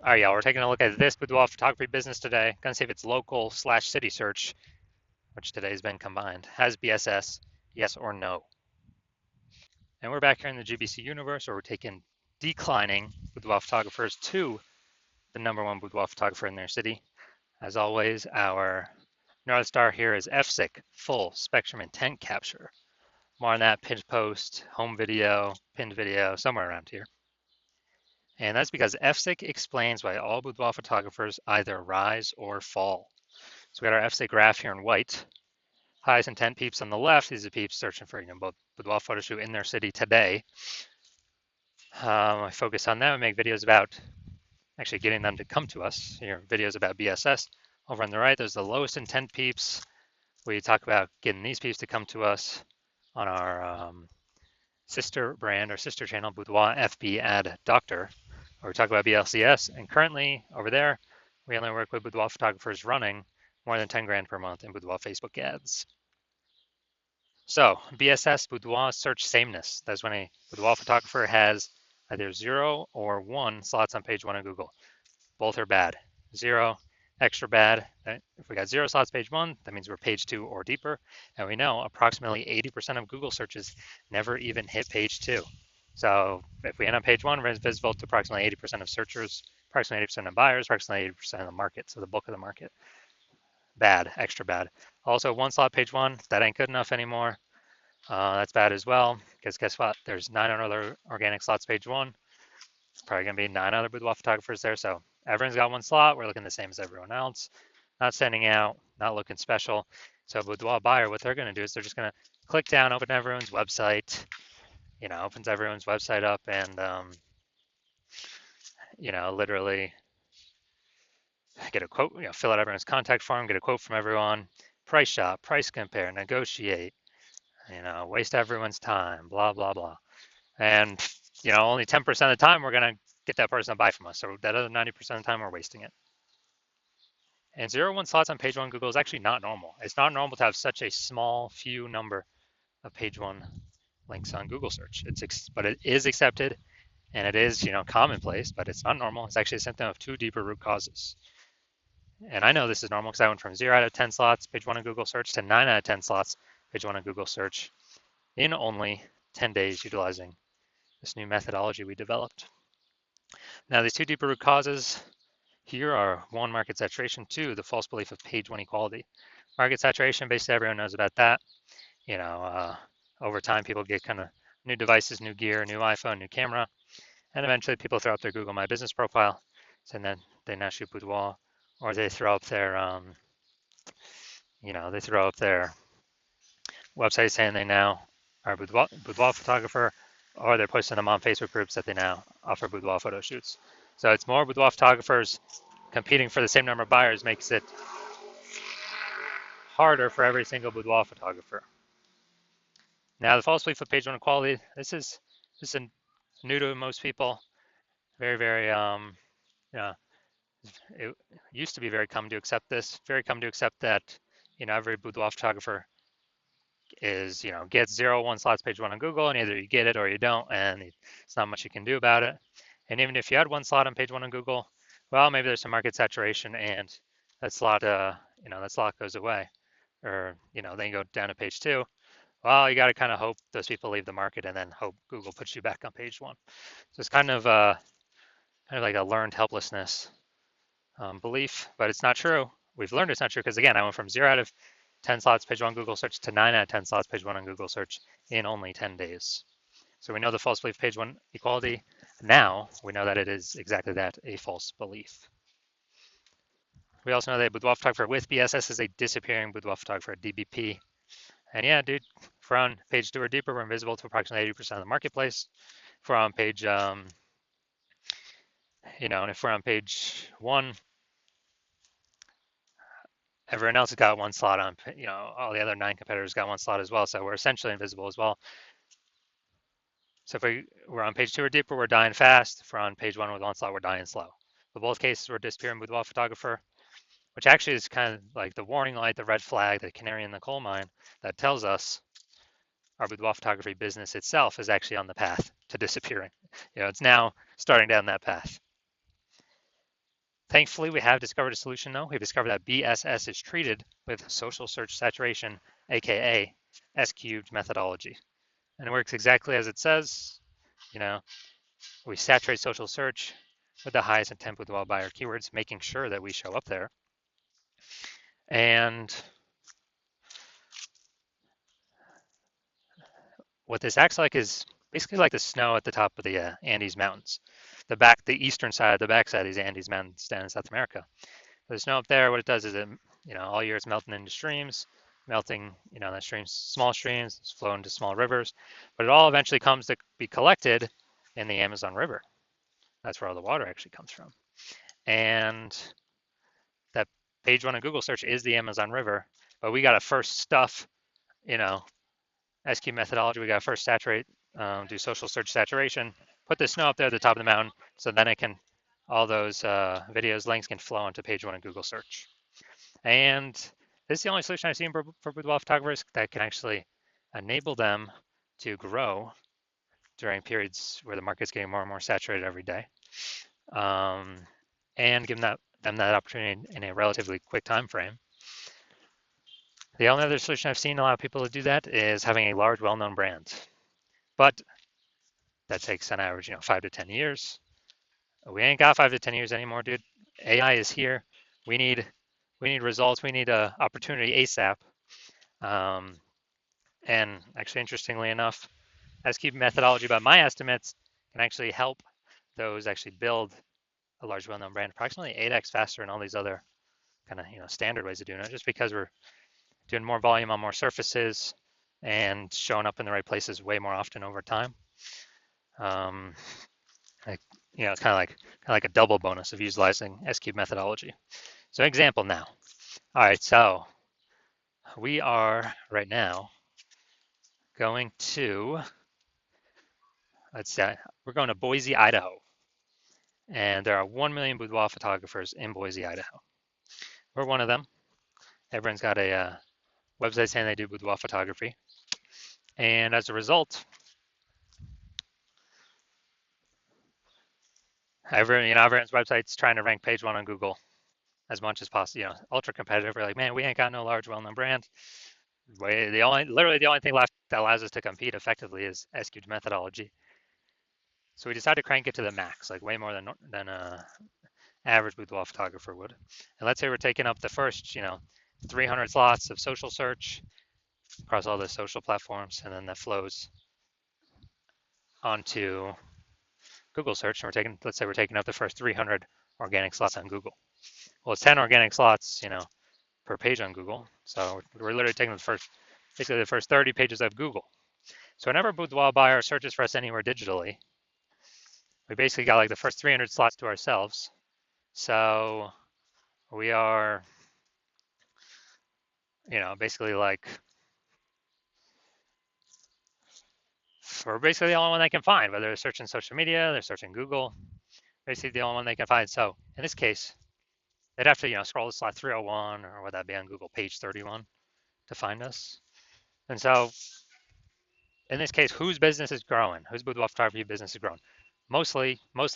All right, y'all, we're taking a look at this boudoir photography business today. Gonna see if it's local slash city search, which today has been combined. Has BSS, yes or no? And we're back here in the GBC universe where we're taking declining boudoir photographers to the #1 boudoir photographer in their city. As always, our North Star here is FSIC, full spectrum intent capture. More on that pinned post, home video, pinned video, somewhere around here. And that's because FSIC explains why all boudoir photographers either rise or fall. So we got our FSIC graph here in white. Highest intent peeps on the left. These are peeps searching for both boudoir photo shoot in their city today. I focus on them and make videos about actually getting them to come to us. Here, videos about BSS. Over on the right, there's the lowest intent peeps. We talk about getting these peeps to come to us on our sister brand or sister channel, Boudoir FB Ad Doctor, where we talk about BLCS. And currently over there, we only work with boudoir photographers running more than 10 grand per month in boudoir Facebook ads. So BSS, boudoir search sameness. That's when a boudoir photographer has either 0 or 1 slots on page 1 of Google. Both are bad. 0, extra bad. If we got 0 slots page 1, that means we're page 2 or deeper. And we know approximately 80% of Google searches never even hit page 2. So if we end on page 1, we're visible to approximately 80% of searchers, approximately 80% of buyers, approximately 80% of the market, so the bulk of the market. Bad, extra bad. Also, 1 slot page 1, that ain't good enough anymore. That's bad as well, because guess what? There's 9 other organic slots page 1. It's probably going to be 9 other boudoir photographers there, so everyone's got 1 slot. We're looking the same as everyone else. Not standing out, not looking special. So a boudoir buyer, what they're going to do is they're just going to click down, open everyone's website, opens everyone's website up and, literally get a quote, fill out everyone's contact form, get a quote from everyone, price shop, price compare, negotiate, waste everyone's time, blah, blah, blah. And, only 10% of the time we're going to get that person to buy from us. So that other 90% of the time we're wasting it. And 0-1 slots on page 1 Google is actually not normal. It's not normal to have such a small few number of page 1 links on Google search. But it is accepted and it is, commonplace, but it's not normal. It's actually a symptom of 2 deeper root causes. And I know this is normal because I went from 0 out of 10 slots, page 1 on Google search, to 9 out of 10 slots, page 1 on Google search in only 10 days utilizing this new methodology we developed. Now, these 2 deeper root causes here are 1, market saturation, 2, the false belief of page 1 equality. Market saturation, basically everyone knows about that. Over time, people get kind of new devices, new gear, new iPhone, new camera, and eventually people throw up their Google My Business profile, and then they now shoot boudoir, or they throw up their, website saying they now are a boudoir photographer, or they're posting them on Facebook groups that they now offer boudoir photo shoots. So it's more boudoir photographers competing for the same number of buyers makes it harder for every single boudoir photographer. Now, the false belief of page 1 equality, this is new to most people. Very, very, it used to be very common to accept this, very common to accept that, every boudoir photographer is, gets 0-1 slots page 1 on Google, and either you get it or you don't, and it's not much you can do about it. And even if you had 1 slot on page 1 on Google, well, maybe there's some market saturation and that slot, that slot goes away, or, then you go down to page 2. Well, you got to kind of hope those people leave the market and then hope Google puts you back on page 1. So it's kind of like a learned helplessness belief, but it's not true. We've learned it's not true because, again, I went from 0 out of 10 slots page 1 Google search to 9 out of 10 slots page 1 on Google search in only 10 days. So we know the false belief page 1 equality. Now we know that it is exactly that, a false belief. We also know that boudoir photographer with BSS is a disappearing boudoir photographer, DBP. And yeah, dude, if we're on page 2 or deeper, we're invisible to approximately 80% of the marketplace. If we're on page, and if we're on page 1, everyone else has got 1 slot on, all the other 9 competitors got 1 slot as well. So we're essentially invisible as well. So if we're on page 2 or deeper, we're dying fast. If we're on page 1 with 1 slot, we're dying slow. But both cases, we're disappearing boudoir photographer, which actually is kind of like the warning light, the red flag, the canary in the coal mine that tells us our boudoir photography business itself is actually on the path to disappearing. It's now starting down that path. Thankfully, we have discovered a solution though. We've discovered that BSS is treated with social search saturation, aka S cubed methodology. And it works exactly as it says. You know, we saturate social search with the highest intent Boudoir buyer keywords, making sure that we show up there. And what this acts like is basically like the snow at the top of the Andes Mountains, the eastern side, the backside of these Andes Mountains down in South America. The snow up there, what it does is it, all year it's melting into streams, melting, the streams, small streams, flow into small rivers, but it all eventually comes to be collected in the Amazon River. That's where all the water actually comes from. And that page one of Google search is the Amazon River, but we got to first stuff, SQ methodology. We got to first saturate, do social search saturation, put the snow up there at the top of the mountain, so then all those videos, links can flow onto page one of Google search. And this is the only solution I've seen for boudoir photographers that can actually enable them to grow during periods where the market's getting more and more saturated every day, and give them that opportunity in a relatively quick time frame. The only other solution I've seen a lot of people to do that is having a large, well-known brand, but that takes on average, 5 to 10 years. We ain't got 5 to 10 years anymore, dude. AI is here. We need results. We need a opportunity ASAP. And actually, interestingly enough, SQ methodology, by my estimates, can actually help those actually build a large, well-known brand approximately 8x faster than all these other kind of standard ways of doing it, just because we're doing more volume on more surfaces and showing up in the right places way more often over time. It's kind of like a double bonus of utilizing S-cube methodology. So example now. All right, so we are right now going to, we're going to Boise, Idaho. And there are 1 million boudoir photographers in Boise, Idaho. We're one of them. Everyone's got a website saying they do boudoir photography. And as a result, everyone's website's trying to rank page one on Google as much as possible. Ultra competitive. We're like, man, we ain't got no large, well-known brand. Literally the only thing left that allows us to compete effectively is SQ'd methodology. So we decided to crank it to the max, like way more than average boudoir photographer would. And let's say we're taking up the first, 300 slots of social search across all the social platforms, and then that flows onto Google search. And let's say we're taking up the first 300 organic slots on Google. Well, it's 10 organic slots, per page on Google. So we're literally taking basically the first 30 pages of Google. So whenever a boudoir buyer searches for us anywhere digitally, we basically got like the first 300 slots to ourselves. So we are, basically we're basically the only one they can find, whether they're searching social media, they're searching Google, basically the only one they can find. So in this case, they'd have to, scroll to slot 301, or would that be on Google page 31 to find us? And so in this case, whose business is growing? Whose boudoir photography business is growing? Most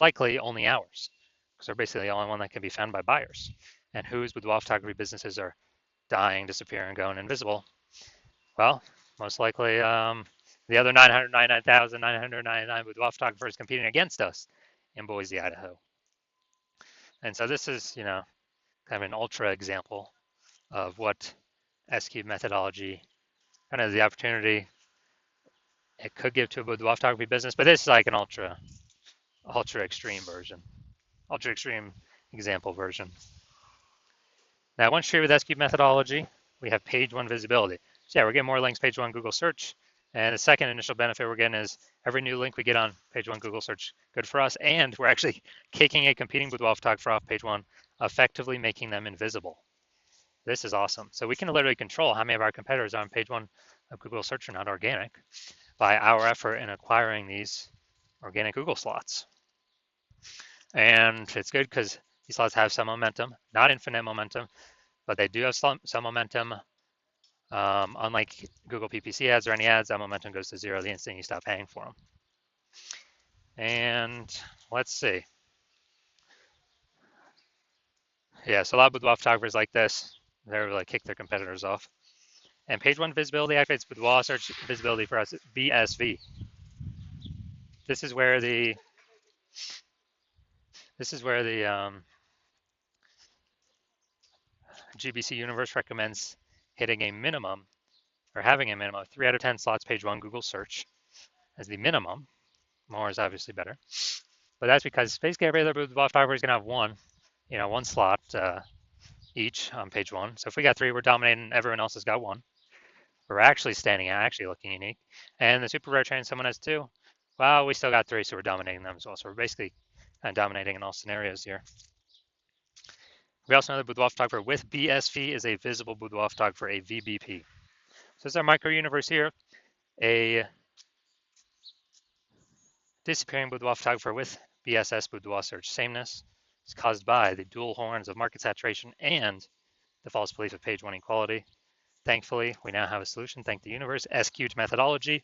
likely only ours, because they're basically the only one that can be found by buyers. And whose boudoir photography businesses are dying, disappearing, going invisible? Well, most likely the other 999,999 boudoir photographers competing against us in Boise, Idaho. And so this is, kind of an ultra example of what S-cube methodology, kind of the opportunity it could give to a boudoir photography business, but this is like an ultra extreme version, ultra extreme example version. Now, once treated with S-cube methodology, we have page one visibility. So yeah, we're getting more links page one Google search. And the second initial benefit we're getting is every new link we get on page one Google search, good for us. And we're actually kicking a competing boudoir photographer off page one, effectively making them invisible. This is awesome. So we can literally control how many of our competitors are on page one of Google search are not organic by our effort in acquiring these organic Google slots. And it's good because these slots have some momentum, not infinite momentum, but they do have some momentum. Unlike Google PPC ads or any ads, that momentum goes to zero the instant you stop paying for them. And let's see. Yeah, so a lot of boudoir photographers like this. They're like kick their competitors off. And page one visibility activates boudoir search visibility for us BSV. This is where the GBC universe recommends hitting a minimum or having a minimum of 3 out of 10 slots page one Google search as the minimum. More is obviously better. But that's because basically every other boudoir photographer is going to have one slot each on page one. So if we got 3, we're dominating. Everyone else has got 1. We're actually standing out, actually looking unique. And the super rare train, someone has 2. Well, we still got 3, so we're dominating them as well. So we're basically kind of dominating in all scenarios here. We also know that boudoir photographer with BSV is a visible boudoir photographer, a VBP. So this is our micro universe here. A disappearing boudoir photographer with BSS boudoir search sameness is caused by the dual horns of market saturation and the false belief of page one equality. Thankfully, we now have a solution. Thank the universe. SQ'd methodology.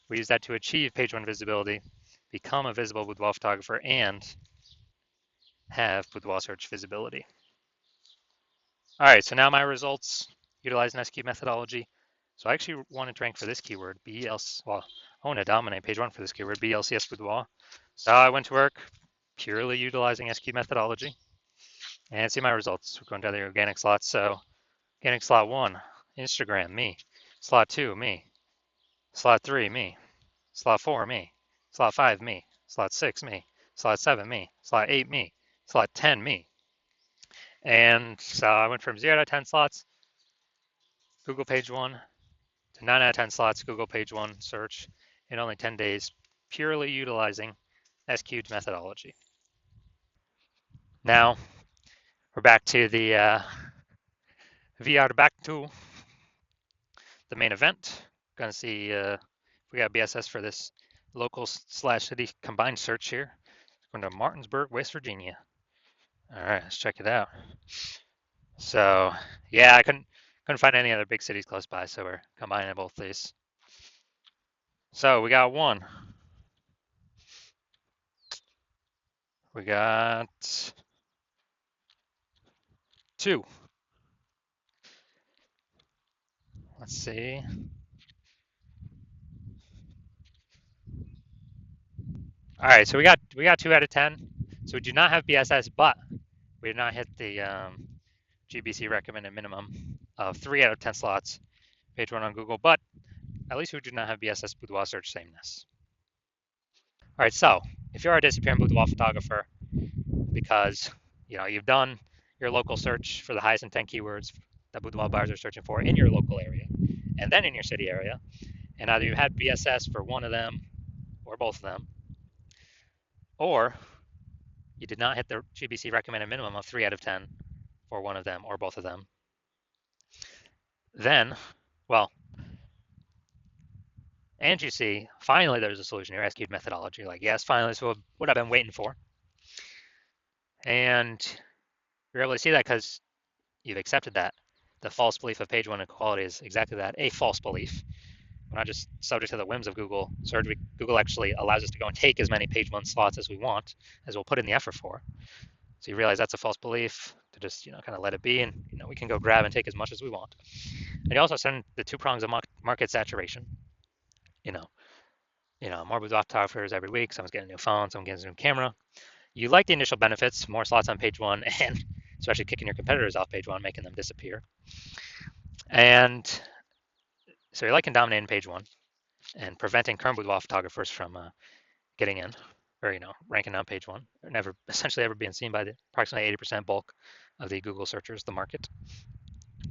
We use that to achieve page one visibility, become a visible boudoir photographer, and have boudoir search visibility. All right, so now my results utilizing SQ'd methodology. So I actually wanted to rank for this keyword, well, I want to dominate page one for this keyword, BLCS boudoir. So I went to work purely utilizing SQ'd methodology and see my results. We're going down the organic slots. So organic slot 1, Instagram, me. Slot 2, me. Slot 3, me. Slot 4, me. Slot 5, me. Slot 6, me. Slot 7, me. Slot 8, me. Slot 10, me. And so I went from 0 to 10 slots, Google page 1, to 9 out of 10 slots, Google page 1 search in only 10 days, purely utilizing SQ'd methodology. Now, we're back to the back to the main event. Going to see if we got BSS for this local slash city combined search here. Going to Martinsburg, West Virginia. All right, let's check it out. So yeah, I couldn't find any other big cities close by, so we're combining both these. So we got 1. We got 2. Let's see. All right, so we got 2 out of 10. So we do not have BSS, but we did not hit the GBC recommended minimum of 3 out of 10 slots, page 1 on Google, but at least we do not have BSS boudoir search sameness. All right, so if you're a disappearing boudoir photographer, because you've done your local search for the highest intent keywords that boudoir buyers are searching for in your local area, and then in your city area, and either you had BSS for one of them or both of them, or you did not hit the GBC recommended minimum of 3 out of 10 for one of them or both of them, then, well, and you see, finally there's a solution here, SQ'd methodology. Like, yes, finally, this is what I've been waiting for. And you're able to see that because you've accepted that the false belief of page one equality is exactly that, a false belief. We're not just subject to the whims of Google search. Google actually allows us to go and take as many page one slots as we want, as we'll put in the effort for. So you realize that's a false belief, to just kind of let it be, and we can go grab and take as much as we want. And you also send the 2 prongs of market saturation. More boudoir photographers every week. Someone's getting a new phone, someone gets a new camera. You like the initial benefits, more slots on page 1, and especially kicking your competitors off page 1, making them disappear. And so you're liking dominating page 1 and preventing current boudoir photographers from getting in, or ranking on page 1, or essentially ever being seen by the approximately 80% bulk of the Google searchers, the market.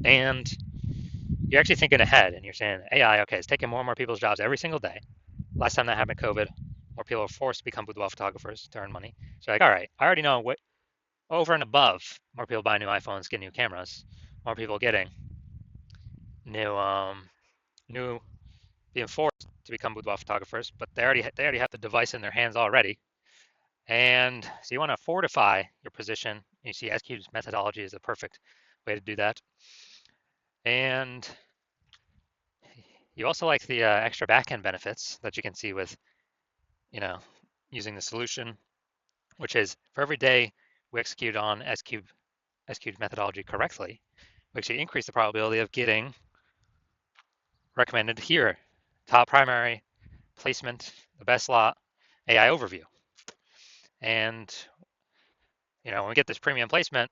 And you're actually thinking ahead, and you're saying AI, okay, it's taking more and more people's jobs every single day. Last time that happened, COVID, more people were forced to become boudoir photographers to earn money. So like, all right, I already know what over and above, more people buying new iPhones, getting new cameras, more people getting new being forced to become boudoir photographers, but they already have the device in their hands already. And so you want to fortify your position. You see SQ's methodology is the perfect way to do that. And you also like the extra backend benefits that you can see with, using the solution, which is for every day we execute on SQ S cubed methodology correctly, we actually increase the probability of getting recommended here, top primary, placement, the best lot, AI overview. And when we get this premium placement,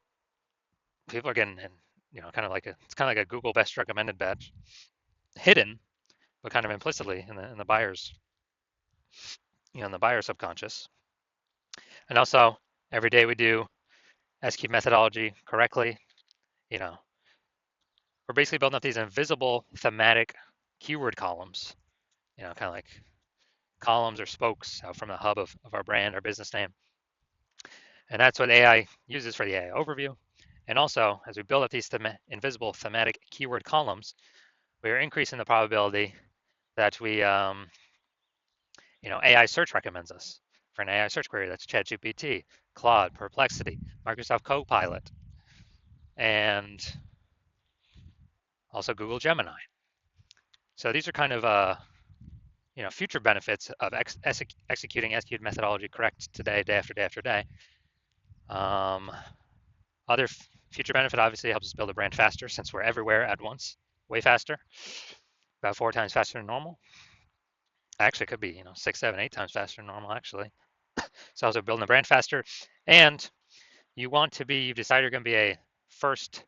people are getting, kind of like it's kind of like a Google best recommended badge, hidden, but kind of implicitly in the buyer's, in the buyer subconscious. And also, every day we do SQ methodology correctly, you know, we're basically building up these invisible thematic keyword columns, kind of like columns or spokes out from the hub of our brand, our business name. And that's what AI uses for the AI overview. And also, as we build up these invisible thematic keyword columns, we are increasing the probability that we, AI search recommends us for an AI search query. That's ChatGPT, Claude, Perplexity, Microsoft Copilot, and also Google Gemini. So these are kind of future benefits of executing SQL methodology correct today, day after day after day. Other future benefit obviously helps us build a brand faster since we're everywhere at once, way faster, about 4 times faster than normal. Actually, it could be 6, 7, 8 times faster than normal actually. So also building the brand faster, and you decide you're going to be a first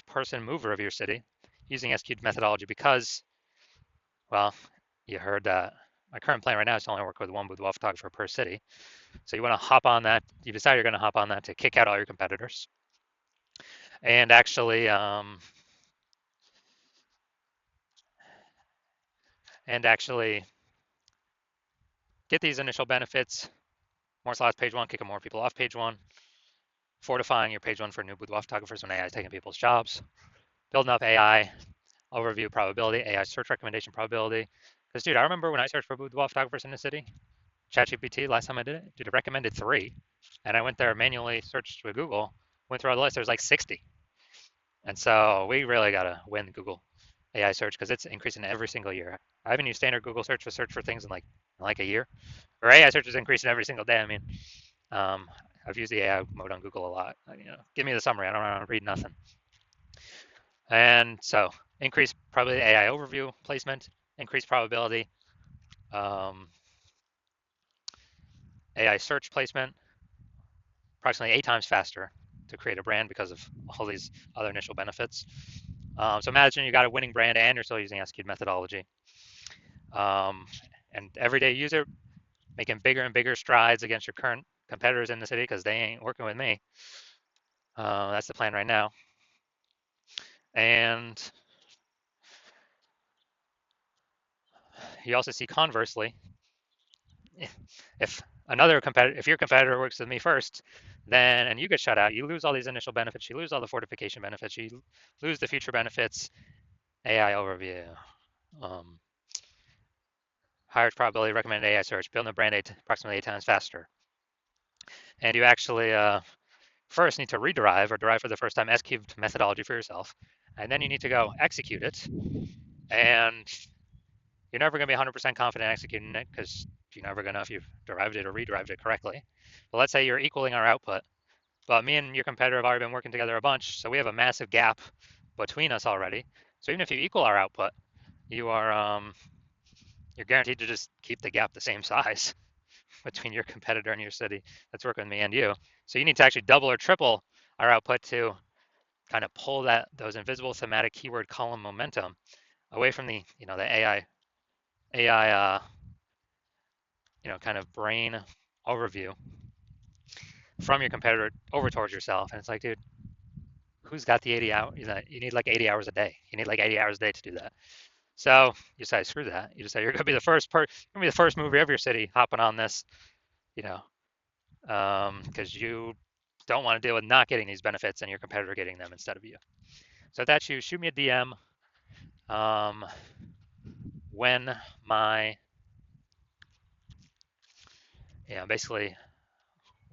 person mover of your city using SQ methodology because, well, you heard that my current plan right now is to only work with one boudoir photographer per city. So you want to hop on that. You decide you're going to hop on that to kick out all your competitors, and actually get these initial benefits. More slots page one, kicking more people off page one, fortifying your page one for new boudoir photographers when AI is taking people's jobs, building up AI overview probability, AI search recommendation probability. Because, dude, I remember when I searched for boudoir photographers in the city, ChatGPT, last time I did it, dude, it recommended 3. And I went there, manually searched with Google, went through all the list, there was like 60. And so we really got to win Google AI search because it's increasing every single year. I haven't used standard Google search for things in like a year. Or AI search is increasing every single day. I mean, I've used the AI mode on Google a lot. Give me the summary. I don't want to read nothing. And so increase probability AI overview placement, increase probability AI search placement, approximately 8 times faster to create a brand because of all these other initial benefits. So imagine you got a winning brand and you're still using SQ methodology. And everyday user making bigger and bigger strides against your current competitors in the city because they ain't working with me. That's the plan right now. And you also see conversely, if your competitor works with me first, and you get shut out, you lose all these initial benefits, you lose all the fortification benefits, you lose the future benefits, AI overview, higher probability recommended AI search, building a brand approximately 8 times faster. And you actually first need to rederive or derive for the first time S-cubed methodology for yourself, and then you need to go execute it. And you're never going to be 100% confident executing it because you're never going to know if you've derived it or rederived it correctly. But let's say you're equaling our output, but me and your competitor have already been working together a bunch, so we have a massive gap between us already. So even if you equal our output, you're guaranteed to just keep the gap the same size between your competitor and your city that's working with me and you. So you need to actually double or triple our output to kind of pull those invisible thematic keyword column momentum away from the the AI kind of brain overview from your competitor over towards yourself. And it's like, dude, who's got the 80 hours? You need like 80 hours a day. You need like 80 hours a day to do that. So you decide, screw that. You decide you're gonna be the first mover of your city hopping on this, because you don't want to deal with not getting these benefits and your competitor getting them instead of you. So if that's you, shoot me a DM. When my basically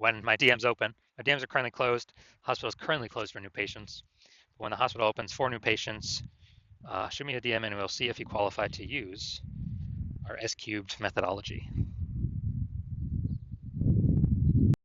when my DM's open. My DMs are currently closed. Hospital is currently closed for new patients. When the hospital opens for new patients, shoot me a DM and we'll see if you qualify to use our S-cubed methodology.